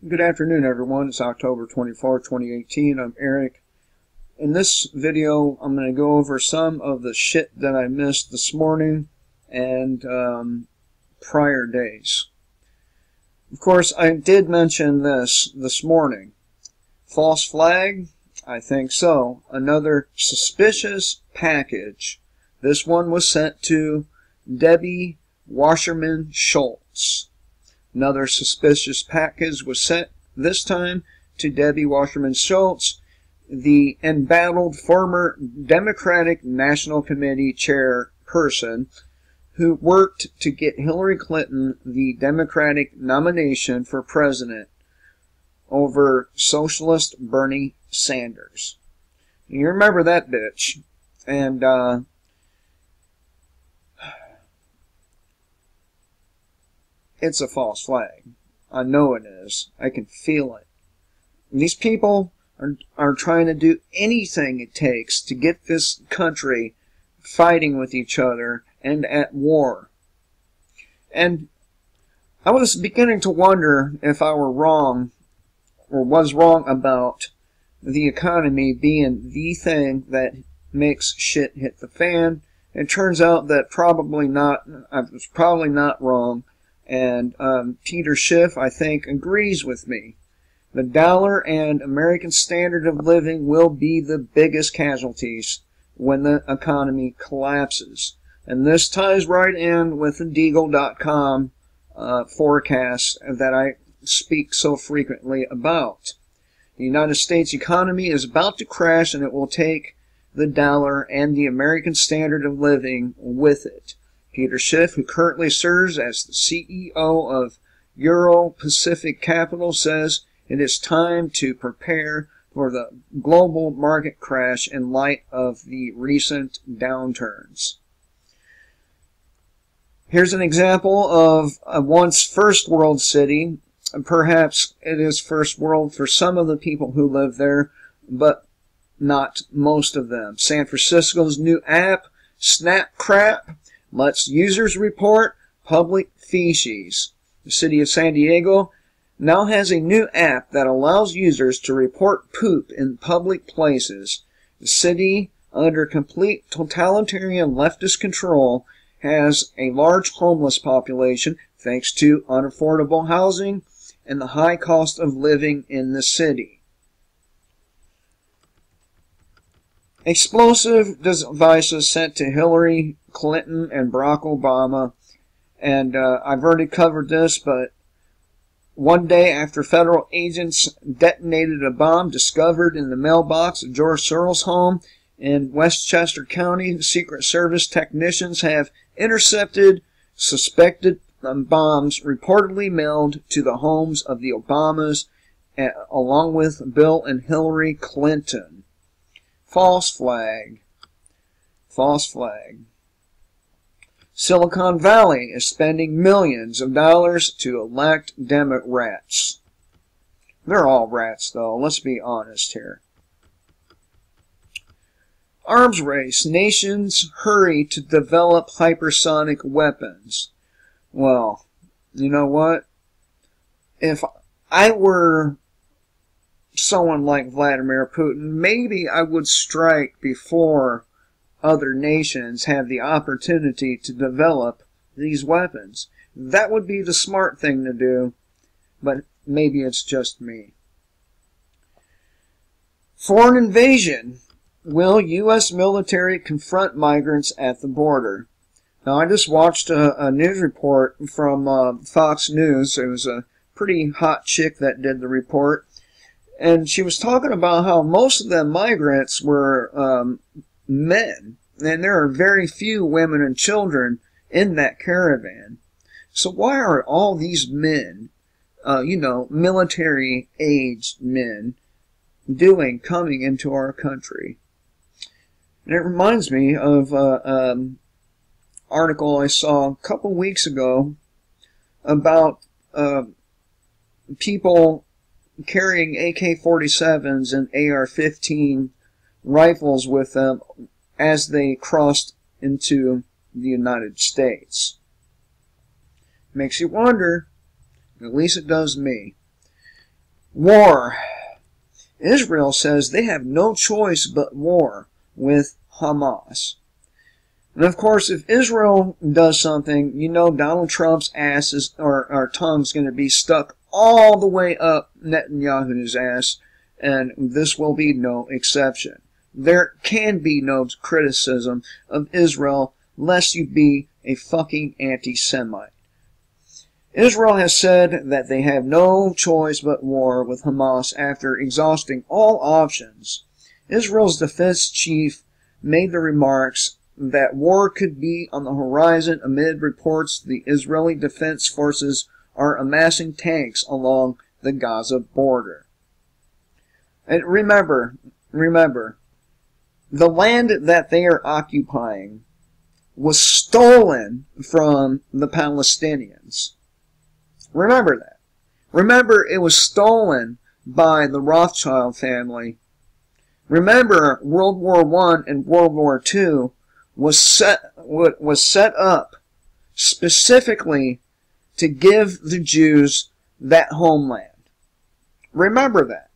Good afternoon, everyone. It's October 24, 2018. I'm Eric. In this video, I'm going to go over some of the shit that I missed this morning and prior days. Of course, I did mention this morning. False flag? I think so. Another suspicious package. This one was sent to Debbie Wasserman Schultz. Another suspicious package was sent, this time, to Debbie Wasserman Schultz, the embattled former Democratic National Committee chairperson who worked to get Hillary Clinton the Democratic nomination for president over socialist Bernie Sanders. You remember that bitch. And, it's a false flag. I know it is. I can feel it. These people are trying to do anything it takes to get this country fighting with each other and at war. And I was beginning to wonder if I were wrong, or was wrong about the economy being the thing that makes shit hit the fan. It turns out that probably not. I was probably not wrong. And Peter Schiff, I think, agrees with me. The dollar and American standard of living will be the biggest casualties when the economy collapses. And this ties right in with the Deagle.com forecasts that I speak so frequently about. The United States economy is about to crash, and it will take the dollar and the American standard of living with it. Peter Schiff, who currently serves as the CEO of Euro-Pacific Capital, says it is time to prepare for the global market crash in light of the recent downturns. Here's an example of a once first world city. Perhaps it is first world for some of the people who live there, but not most of them. San Francisco's new app, SnapCrap, lets users report public feces. The city of San Diego now has a new app that allows users to report poop in public places. The city, under complete totalitarian leftist control, has a large homeless population thanks to unaffordable housing and the high cost of living in the city. Explosive devices sent to Hillary Clinton and Barack Obama, and I've already covered this, but one day after federal agents detonated a bomb discovered in the mailbox of George Soros' home in Westchester County, Secret Service technicians have intercepted suspected bombs reportedly mailed to the homes of the Obamas, along with Bill and Hillary Clinton. False flag. False flag. Silicon Valley is spending millions of dollars to elect Democrats. They're all rats, though. Let's be honest here. Arms race. Nations hurry to develop hypersonic weapons. Well, you know what? If I were someone like Vladimir Putin, maybe I would strike before other nations have the opportunity to develop these weapons. That would be the smart thing to do, but maybe it's just me. Foreign invasion. Will U.S. military confront migrants at the border? Now, I just watched a news report from Fox News. It was a pretty hot chick that did the report. And she was talking about how most of the migrants were men, and there are very few women and children in that caravan. So why are all these men, military-aged men, coming into our country? And it reminds me of an article I saw a couple weeks ago about people carrying AK-47s and AR-15 rifles with them as they crossed into the United States. Makes you wonder, at least it does me. War. Israel says they have no choice but war with Hamas. And of course, if Israel does something, you know Donald Trump's ass is, or tongue's going to be stuck all the way up Netanyahu's ass, and this will be no exception. There can be no criticism of Israel lest you be a fucking anti-Semite. Israel has said that they have no choice but war with Hamas after exhausting all options. Israel's defense chief made the remarks that war could be on the horizon amid reports the Israeli Defense Forces are amassing tanks along the Gaza border. And remember, the land that they are occupying was stolen from the Palestinians. Remember that. Remember, it was stolen by the Rothschild family. Remember, World War I and World War II was set up specifically to give the Jews that homeland. Remember that.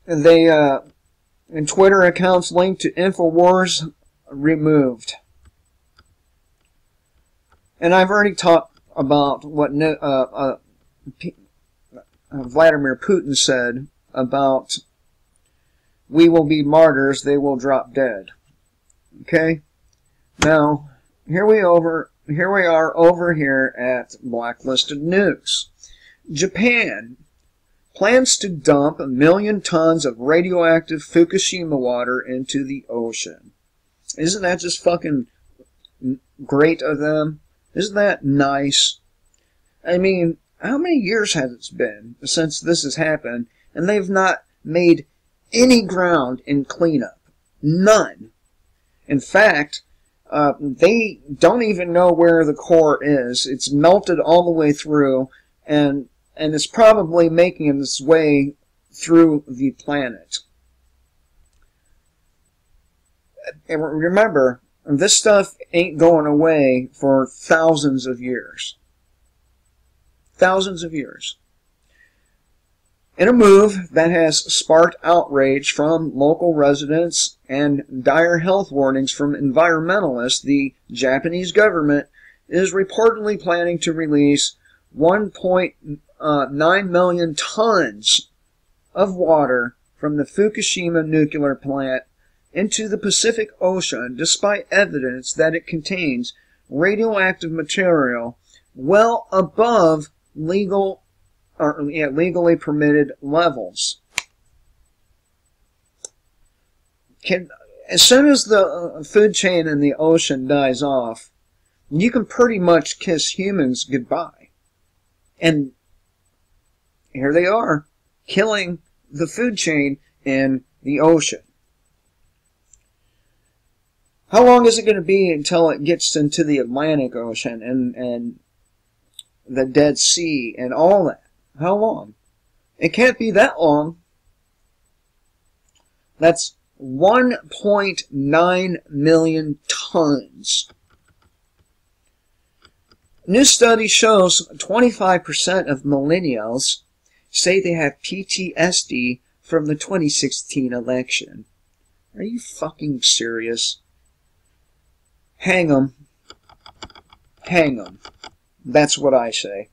And they, and Twitter accounts linked to InfoWars removed. And I've already talked about what Vladimir Putin said about we will be martyrs, they will drop dead. Okay? Now, here we are over here at Blacklisted News. Japan plans to dump 1 million tons of radioactive Fukushima water into the ocean. Isn't that just fucking great of them? Isn't that nice? I mean, how many years has it been since this has happened, and they've not made any ground in cleanup? None. In fact, they don't even know where the core is. It's melted all the way through, and it's probably making its way through the planet. And remember, this stuff ain't going away for thousands of years. Thousands of years. In a move that has sparked outrage from local residents and dire health warnings from environmentalists, the Japanese government is reportedly planning to release 1.9 million tons of water from the Fukushima nuclear plant into the Pacific Ocean, despite evidence that it contains radioactive material well above legally permitted levels. As soon as the food chain in the ocean dies off, you can pretty much kiss humans goodbye. And here they are, killing the food chain in the ocean. How long is it going to be until it gets into the Atlantic Ocean and the Dead Sea and all that? How long? It can't be that long. That's 1.9 million tons. A new study shows 25% of millennials say they have PTSD from the 2016 election. Are you fucking serious? Hang 'em. Hang 'em. That's what I say.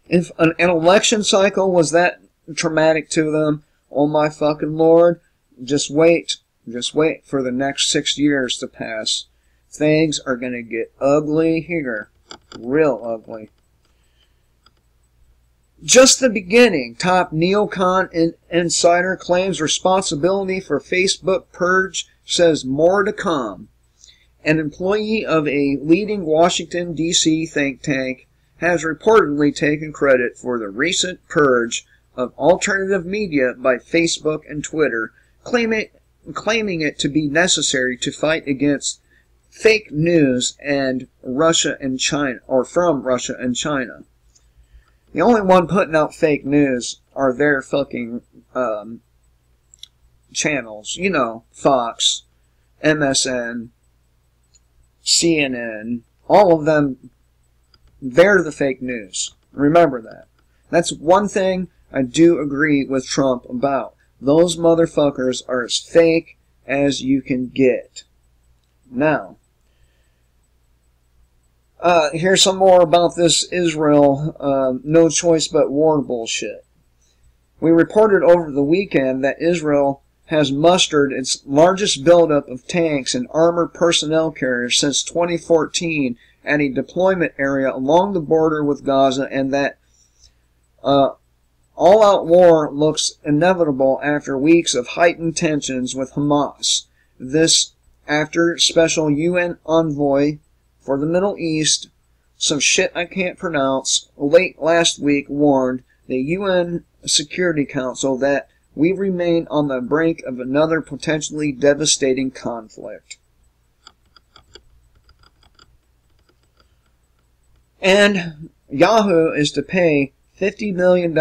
If an election cycle was that traumatic to them, oh my fucking Lord, just wait. Just wait for the next 6 years to pass. Things are going to get ugly here. Real ugly. Just the beginning. Top neocon insider claims responsibility for Facebook purge, says more to come. An employee of a leading Washington, D.C. think tank has reportedly taken credit for the recent purge of alternative media by Facebook and Twitter, claiming it to be necessary to fight against fake news and Russia and China, or from Russia and China. The only one putting out fake news are their fucking channels. You know, Fox, MSN, CNN, all of them They're the fake news. Remember that. That's one thing I do agree with Trump about. Those motherfuckers are as fake as you can get. Now, here's some more about this Israel no choice but war bullshit. We reported over the weekend that Israel has mustered its largest buildup of tanks and armored personnel carriers since 2014 at a deployment area along the border with Gaza, and that all-out war looks inevitable after weeks of heightened tensions with Hamas. This after Special UN Envoy for the Middle East, some shit I can't pronounce, late last week warned the UN Security Council that we remain on the brink of another potentially devastating conflict. And Yahoo is to pay $50 million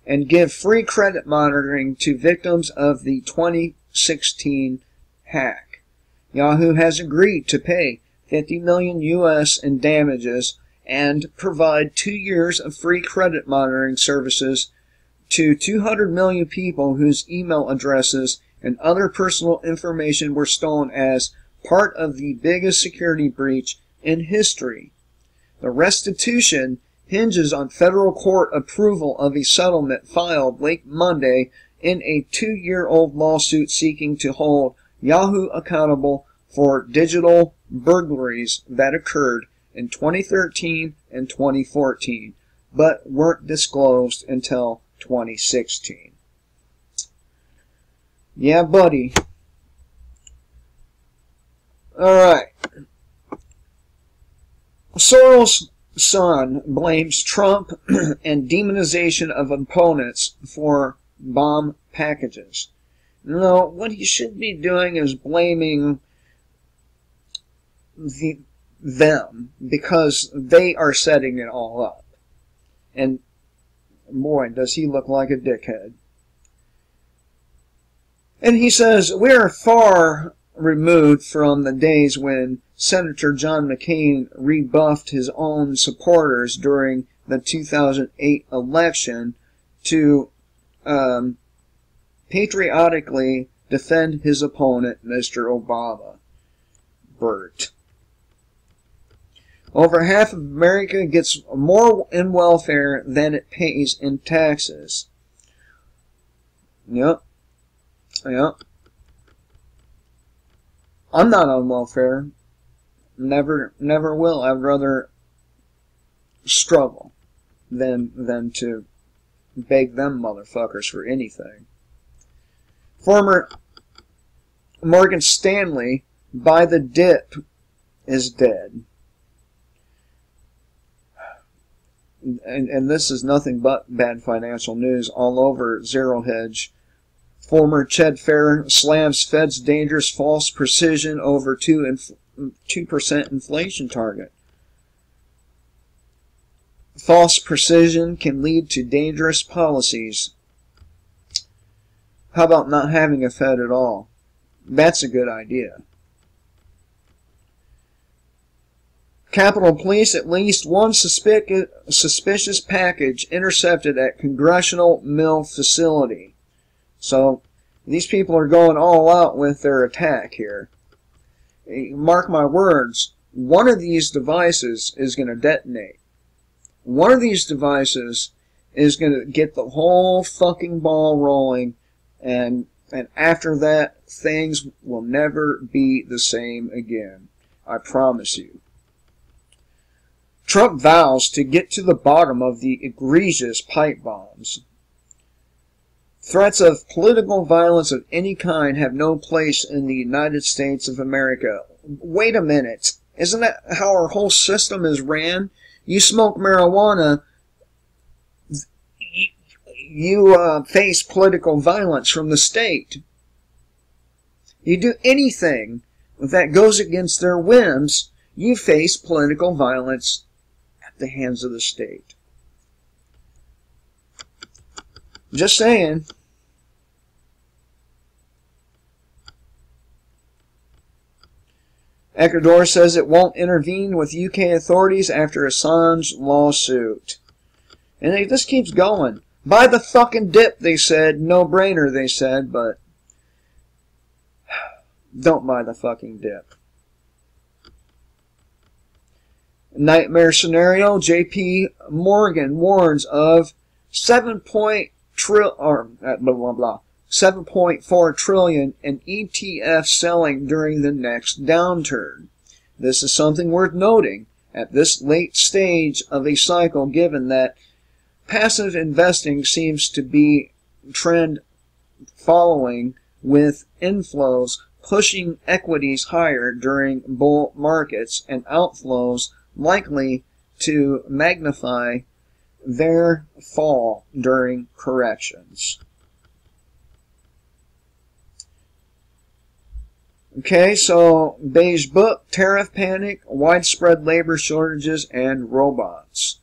and give free credit monitoring to victims of the 2016 hack. Yahoo has agreed to pay $50 million US in damages and provide 2 years of free credit monitoring services to 200 million people whose email addresses and other personal information were stolen as part of the biggest security breach in history. The restitution hinges on federal court approval of a settlement filed late Monday in a 2-year-old lawsuit seeking to hold Yahoo accountable for digital burglaries that occurred in 2013 and 2014, but weren't disclosed until 2016. Yeah, buddy. Alright. Soros' son blames Trump and demonization of opponents for bomb packages. No, what he should be doing is blaming them, because they are setting it all up. And boy, does he look like a dickhead. And he says, we are far removed from the days when Senator John McCain rebuffed his own supporters during the 2008 election to patriotically defend his opponent, Mr. Obama. Bert. Over half of America gets more in welfare than it pays in taxes. Yep. Yep. I'm not on welfare. Never will. I'd rather struggle than to beg them motherfuckers for anything. Former Morgan Stanley, by the dip, is dead. And this is nothing but bad financial news all over Zero Hedge. Former Ched Fair slams Fed's dangerous false precision over 2% inflation target. False precision can lead to dangerous policies. How about not having a Fed at all? That's a good idea. Capitol Police, at least one suspicious package intercepted at Congressional Mill facility. So, these people are going all out with their attack here. Mark my words, one of these devices is going to detonate. One of these devices is going to get the whole fucking ball rolling, and after that, things will never be the same again. I promise you. Trump vows to get to the bottom of the egregious pipe bombs. Threats of political violence of any kind have no place in the United States of America. Wait a minute. Isn't that how our whole system is ran? You smoke marijuana, you face political violence from the state. You do anything that goes against their whims, you face political violence at the hands of the state. Just saying. Ecuador says it won't intervene with UK authorities after Assange lawsuit. And it just keeps going. Buy the fucking dip, they said. No brainer, they said, but don't buy the fucking dip. Nightmare scenario, JP Morgan warns of 7.4 trillion in ETF selling during the next downturn. This is something worth noting at this late stage of a cycle, given that passive investing seems to be trend following, with inflows pushing equities higher during bull markets and outflows likely to magnify their fall during corrections. Okay, so Beige Book, tariff panic, widespread labor shortages, and robots.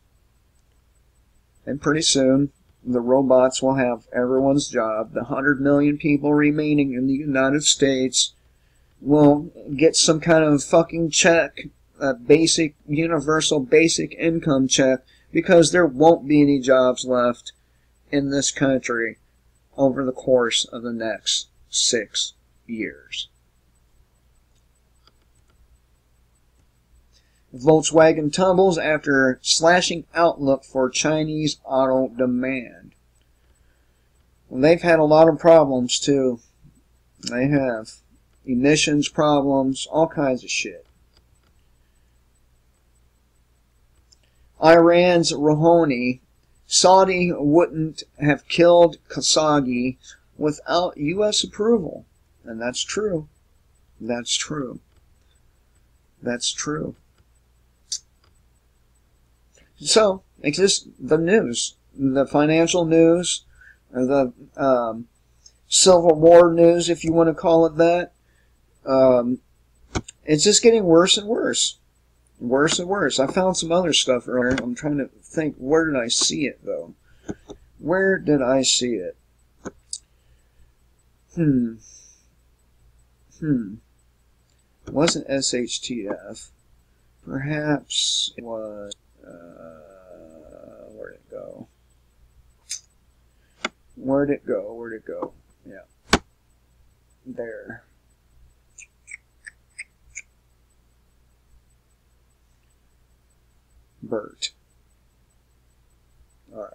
And pretty soon, the robots will have everyone's job. The 100 million people remaining in the United States will get some kind of fucking check, a basic, universal basic income check, because there won't be any jobs left in this country over the course of the next 6 years. Volkswagen tumbles after slashing outlook for Chinese auto demand. Well, they've had a lot of problems too. They have emissions problems, all kinds of shit. Iran's Rouhani, Saudi wouldn't have killed Khashoggi without U.S. approval. And that's true. That's true. That's true. So, it's just the news, the financial news, the Civil War news, if you want to call it that. It's just getting worse and worse. Worse and worse. I found some other stuff earlier. I'm trying to think, where did I see it, though? Where did I see it? It wasn't SHTF. Perhaps it was... where'd it go? Where'd it go? Where'd it go? Yeah. There. Bert. Alright.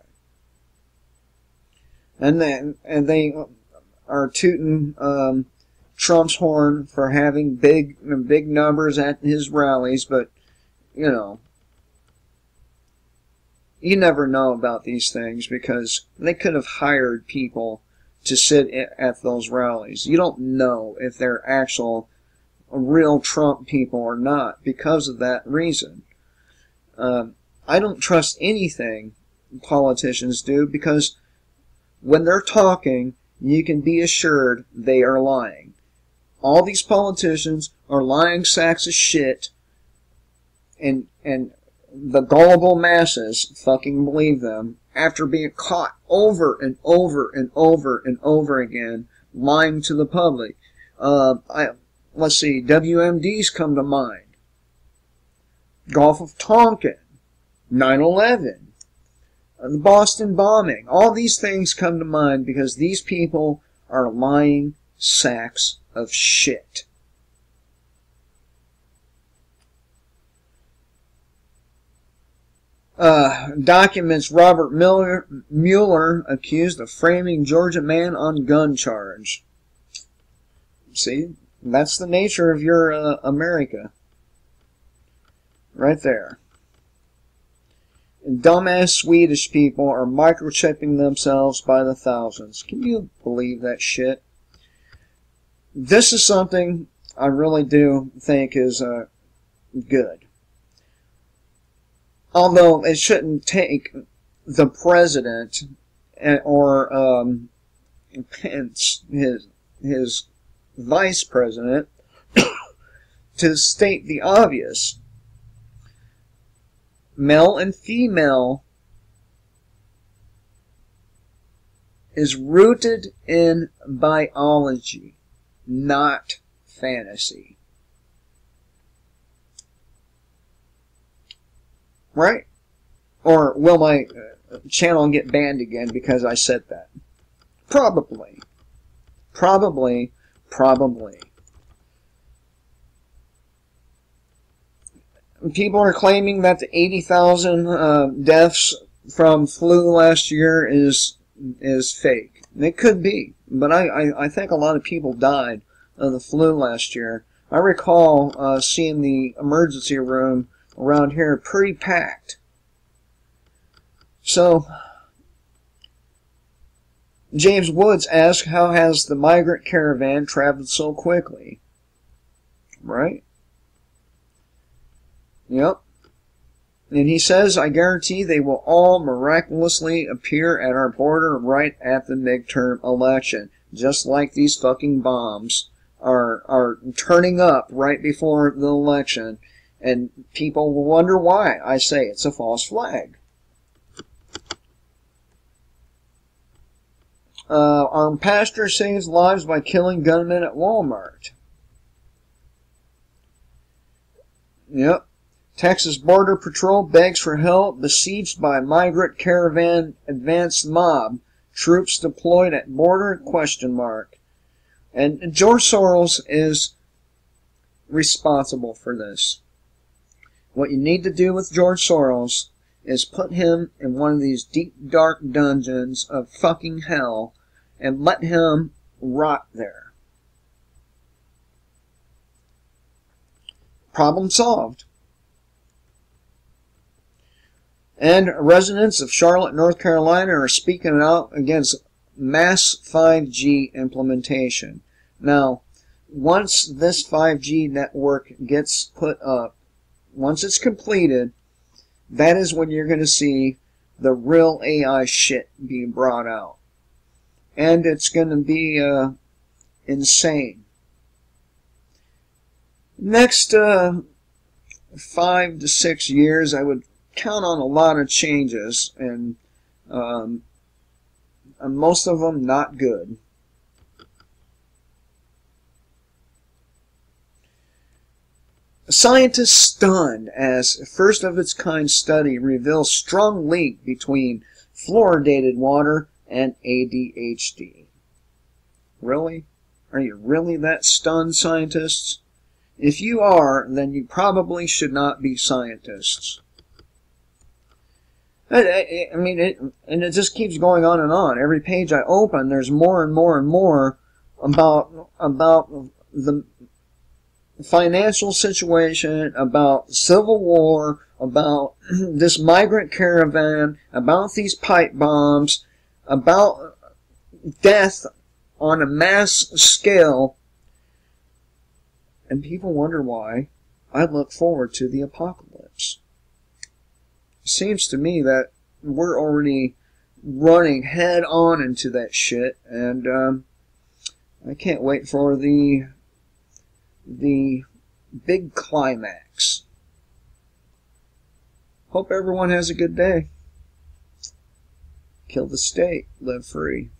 And they are tooting Trump's horn for having big numbers at his rallies, but you know, you never know about these things because they could have hired people to sit at those rallies. You don't know if they're actual real Trump people or not because of that reason. I don't trust anything politicians do because when they're talking, you can be assured they are lying. All these politicians are lying sacks of shit, and the gullible masses fucking believe them after being caught over and over and over and over again lying to the public. Let's see, WMDs come to mind. Gulf of Tonkin, 9/11, the Boston bombing. All these things come to mind because these people are lying sacks of shit. Documents Robert Mueller accused of framing Georgia man on gun charge. See, that's the nature of your America. Right there. And dumbass Swedish people are microchipping themselves by the thousands. Can you believe that shit? This is something I really do think is good. Although it shouldn't take the president or Pence, his vice president, to state the obvious. Male and female is rooted in biology, not fantasy. right? Or will my channel get banned again because I said that? Probably. Probably. Probably. People are claiming that the 80,000 deaths from flu last year is fake. It could be, but I think a lot of people died of the flu last year. I recall seeing the emergency room around here pretty packed. So, James Woods asked, how has the migrant caravan traveled so quickly? Right? Yep. And he says, I guarantee they will all miraculously appear at our border right at the midterm election. Just like these fucking bombs are turning up right before the election. And people will wonder why I say it's a false flag. Armed pastor saves lives by killing gunmen at Walmart. Yep. Texas Border Patrol begs for help, besieged by migrant caravan advanced mob. Troops deployed at border? ? And George Soros is responsible for this. What you need to do with George Soros is put him in one of these deep, dark dungeons of fucking hell and let him rot there. Problem solved. And residents of Charlotte, North Carolina are speaking out against mass 5G implementation. Now, once this 5G network gets put up, once it's completed, that is when you're going to see the real AI shit being brought out. And it's going to be insane. Next 5 to 6 years, I would count on a lot of changes, and most of them not good. Scientists stunned as first of its kind study reveals strong link between fluoridated water and ADHD. Really? Are you really that stunned, scientists? If you are, then you probably should not be scientists. I mean, it just keeps going on and on. Every page I open, there's more and more and more about the financial situation, about civil war, about this migrant caravan, about these pipe bombs, about death on a mass scale. And people wonder why I look forward to the apocalypse. It seems to me that we're already running head on into that shit, and I can't wait for the big climax. Hope everyone has a good day. Kill the state, live free.